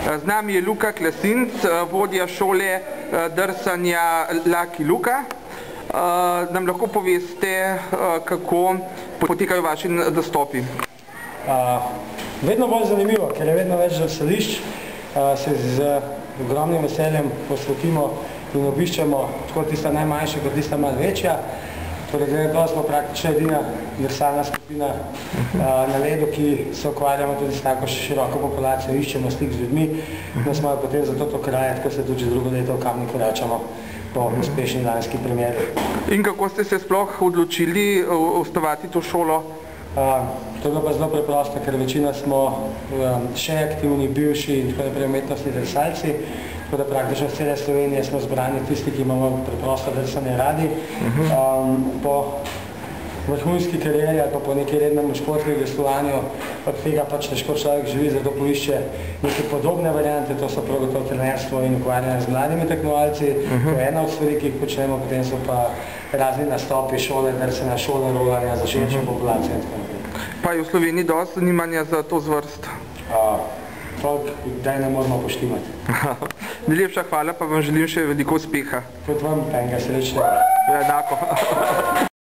Z nami je Luka Klesinc, vodja šole drsanja Lucky Luka. Nam lahko poveste, kako potekajo vaši nastopi? Vedno bolj zanimivo, ker je vedno več drsališč, se z ogromnim veseljem posvetimo in obiščemo tako tista najmanjša kot tista malo večja. Torej, to smo praktično edina drsalna skupina na ledu, ki se ukvarjamo tudi s tako široko populacijo, iščemo stik z ljudmi, da smo jo potem zato to kraje, tako se tudi že drugo leto v Kamniku vračamo po uspešni lanski premieri. In kako ste se sploh odločili osnovati to šolo? To je bilo pa zelo preprosto, ker večina smo še aktivni, bivši in tako naprej umetnostni drsalci, tako da praktično z cele Slovenije smo zbrani tisti, ki imamo preprosto drsanje radi. Po vrhunski karieri ali pa po neki rednem športnem gostovanju od tega pač težko človek živi, zato poišče neke podobne variante, to so prav gotovo trenerstvo in ukvarjanje z mladimi tekmovalci. To je ena od stvari, ki jih počnemo, potem so pa razni nastopi, šole drsanja, šole rolarja za širšo populacijo in tako naprej. Pa je v Sloveniji dosti zanimanja za to zvrst? Toliko, kdaj ne moramo poštimati. Najlepša hvala, pa vam želim še veliko uspeha. Tudi vam, enega srečnega. Enako.